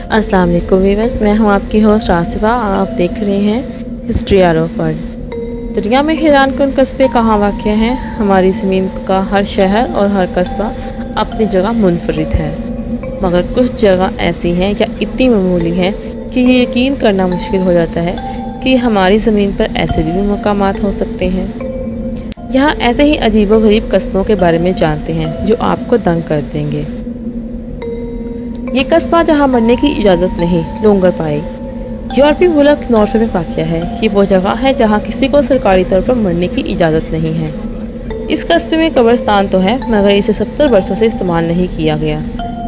अस्सलाम वालेकुम व्यूअर्स, मैं हूं आपकी होस्ट आसिफा और आप देख रहे हैं हिस्ट्री आरो पर। दुनिया में हैरानकुन कस्बे कहाँ वाक़ हैं? हमारी ज़मीन का हर शहर और हर कस्बा अपनी जगह मुनफरिद है, मगर कुछ जगह ऐसी हैं या इतनी मामूली हैं कि ये यकीन करना मुश्किल हो जाता है कि हमारी ज़मीन पर ऐसे भी मकामात हो सकते हैं। यहाँ ऐसे ही अजीबोगरीब कस्बों के बारे में जानते हैं जो आपको दंग कर देंगे। ये कस्बा जहाँ मरने की इजाज़त नहीं, लोंगर पाई यूरोपीय मुल्क नॉर्वे में वाक़ है। ये वो जगह है जहाँ किसी को सरकारी तौर पर मरने की इजाज़त नहीं है। इस कस्बे में कब्रिस्तान तो है, मगर इसे 70 वर्षों से इस्तेमाल नहीं किया गया।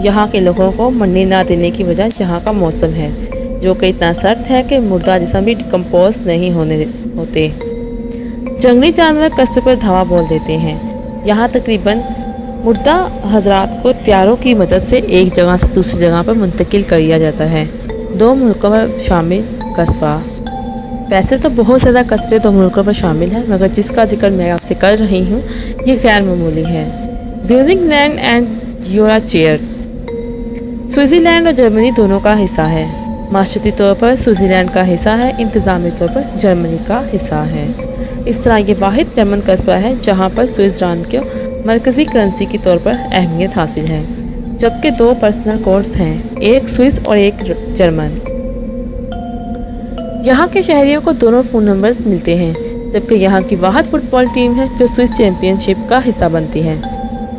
यहाँ के लोगों को मरने ना देने की वजह यहाँ का मौसम है, जो कि इतना सर्द है कि मुर्दा जिस्म भी डिकम्पोज नहीं होते। जंगली जानवर कस्बे पर धावा बोल देते हैं। यहाँ तकरीबन मुर्दा हजरात को त्यारों की मदद से एक जगह से दूसरी जगह पर मुंतकिल किया जाता है। 2 मुल्कों में शामिल कस्बा। वैसे तो बहुत ज़्यादा कस्बे 2 मुल्कों पर शामिल हैं, मगर जिसका जिक्र मैं आपसे कर रही हूँ ये गैर मामूली है। ब्यूजिंगलैंड एंड यूराचेयर स्विट्ज़रलैंड और जर्मनी दोनों का हिस्सा है। माशरती तौर पर स्विट्ज़रलैंड का हिस्सा है, इंतज़ामी तौर पर जर्मनी का हिस्सा है। इस तरह ये वाहिद जर्मन कस्बा है जहाँ पर स्विट्ज़रलैंड के मरकज़ी करेंसी के तौर पर अहमियत हासिल है, जबकि 2 पर्सनल कोड्स हैं, एक स्विस और एक जर्मन। यहाँ के शहरियों को दोनों फ़ोन नंबर्स मिलते हैं, जबकि यहाँ की वाहिद फुटबॉल टीम है जो स्विस चैम्पियनशिप का हिस्सा बनती है।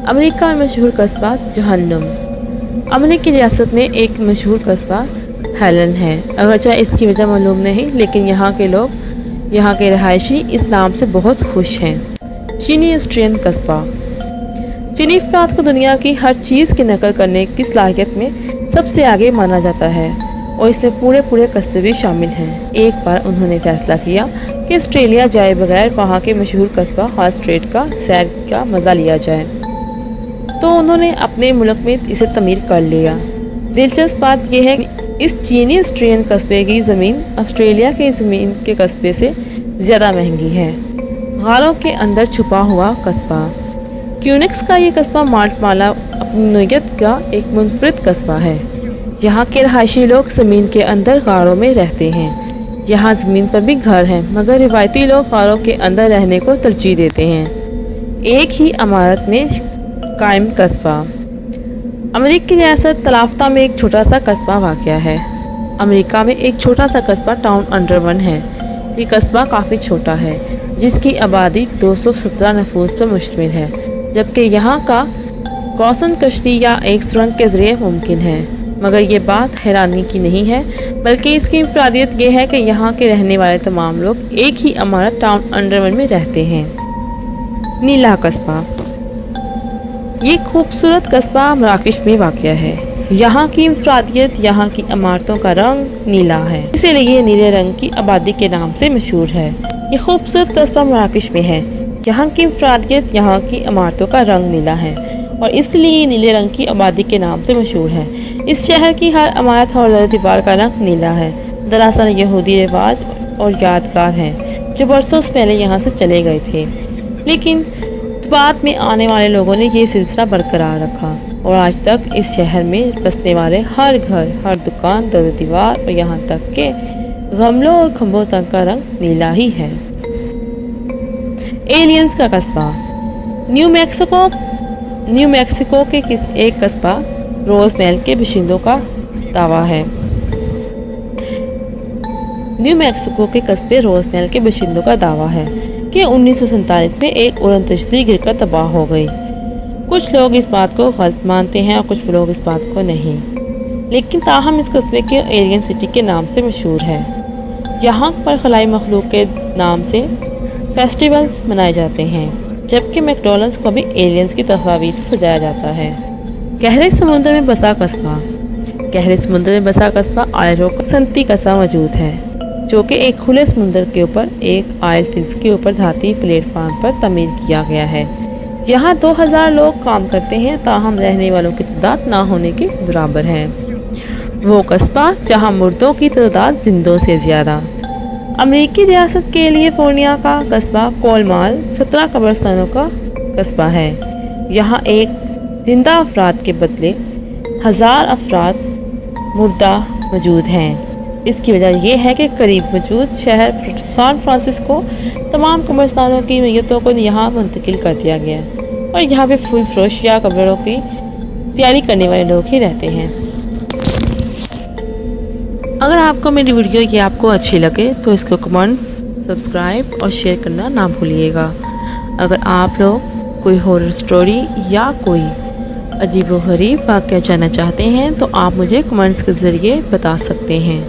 अमेरिका में मशहूर कस्बा जहन्नुम। अमेरिकी रियासत में एक मशहूर कस्बा हेलन है। अगरचे इसकी वजह मालूम नहीं, लेकिन यहाँ के लोग, यहाँ के रहायशी इस नाम से बहुत खुश हैं। चीनी ऑस्ट्रियन कस्बा। चीनी अफराद को दुनिया की हर चीज़ की नकल करने की सलाहियत में सबसे आगे माना जाता है, और इसमें पूरे कस्बे भी शामिल हैं। एक बार उन्होंने फैसला किया कि ऑस्ट्रेलिया जाए बगैर वहाँ के मशहूर कस्बा हॉल स्ट्रेट का सैर का मज़ा लिया जाए, तो उन्होंने अपने मुल्क में इसे तमीर कर लिया। दिलचस्प बात यह है कि इस चीनी ऑस्ट्रियन कस्बे की ज़मीन ऑस्ट्रेलिया के ज़मीन के कस्बे से ज़्यादा महंगी है। गारों के अंदर छुपा हुआ कस्बा। क्यूनिक्स का ये कस्बा माल्टमाला अपनी नोयत का एक मुनफरिद कस्बा है। यहाँ के रहायशी लोग ज़मीन के अंदर गारों में रहते हैं। यहाँ ज़मीन पर भी घर हैं, मगर रिवायती लोग गारों के अंदर रहने को तरजीह देते हैं। एक ही इमारत में कायम कस्बा। अमेरिकी रियासत तलाफ्ता में एक छोटा सा कस्बा वाक़ है। अमेरिका में एक छोटा सा कस्बा टाउन अंडरवन है। ये कस्बा काफ़ी छोटा है, जिसकी आबादी 217 नफूस पर मुश्तमिल है, जबकि यहाँ का क्रॉसन कश्ती या एक सुरंग के ज़रिए मुमकिन है। मगर ये बात हैरानी की नहीं है, बल्कि इसकी इंफरादियत यह है कि यहाँ के रहने वाले तमाम लोग एक ही इमारत टाउन अंडरवन में रहते हैं। नीला कस्बा। ये खूबसूरत कस्बा मराकश में वाक़ है। यहाँ की इंफरादियत यहाँ की इमारतों का रंग नीला है, इसीलिए ये नीले रंग की आबादी के नाम से मशहूर है। ये खूबसूरत कस्बा मराकश में है। यहाँ की इंफरादियत यहाँ की इमारतों का रंग नीला है, और इसलिए नीले रंग की आबादी के नाम से मशहूर है। इस शहर की हर इमारत और दीवार का रंग नीला है। दरअसल यहूदी रिवाज और यादगार हैं जो बरसों पहले यहाँ से चले गए थे, लेकिन बाद में आने वाले लोगों ने ये सिलसिला बरकरार रखा, और आज तक इस शहर में बसने वाले हर घर, हर दुकान, दर दीवार और यहाँ तक के गमलों और खंभों तक का रंग नीला ही है। एलियंस का कस्बा। न्यू मैक्सिको के एक कस्बा रोजमेल के बाशिंदों का दावा है। न्यू मैक्सिको के कस्बे रोजमेल के बाशिंदों का दावा है कि 1947 में एक उड़न तश्तरी गिरकर तबाह हो गई। कुछ लोग इस बात को गलत मानते हैं और कुछ लोग इस बात को नहीं, लेकिन ताहम इस कस्बे के एलियन सिटी के नाम से मशहूर है। यहाँ पर खलाई मखलूक के नाम से फेस्टिवल्स मनाए जाते हैं, जबकि मैकडॉनल्ड्स को भी एलियंस की तस्वीर से सजाया जाता है। गहरे समुद्र में बसा कस्बा। गहरे समुद्र में बसा कस्बा आयरो का संती कस्बा मौजूद है, जो कि एक खुले समुद्र के ऊपर एक आयल फिल्स के ऊपर धाती प्लेटफार्म पर तमीर किया गया है। यहाँ 2000 लोग काम करते हैं, ताहम रहने वालों की तादाद ना होने के बराबर है। वो कस्बा जहाँ मुर्दों की तादाद जिंदों से ज़्यादा। अमेरिकी रियासत कैलिफोर्निया का कस्बा कोलमाल 17 कब्रिस्तानों का कस्बा है। यहाँ एक जिंदा अफराद के बदले 1000 अफराद मुर्दा मौजूद हैं। इसकी वजह यह है कि करीब मौजूद शहर सैन फ्रांसिस्को तमाम कब्रिस्तानों की मैयतों को यहाँ मुंतकिल कर दिया गया और यहाँ पे फूल फरोश या कब्रों की तैयारी करने वाले लोग ही रहते हैं। अगर आपको मेरी वीडियो ये आपको अच्छी लगे तो इसको कमेंट, सब्सक्राइब और शेयर करना ना भूलिएगा। अगर आप लोग कोई हॉरर स्टोरी या कोई अजीब व गरीब वाक़या जानना चाहते हैं तो आप मुझे कमेंट्स के ज़रिए बता सकते हैं।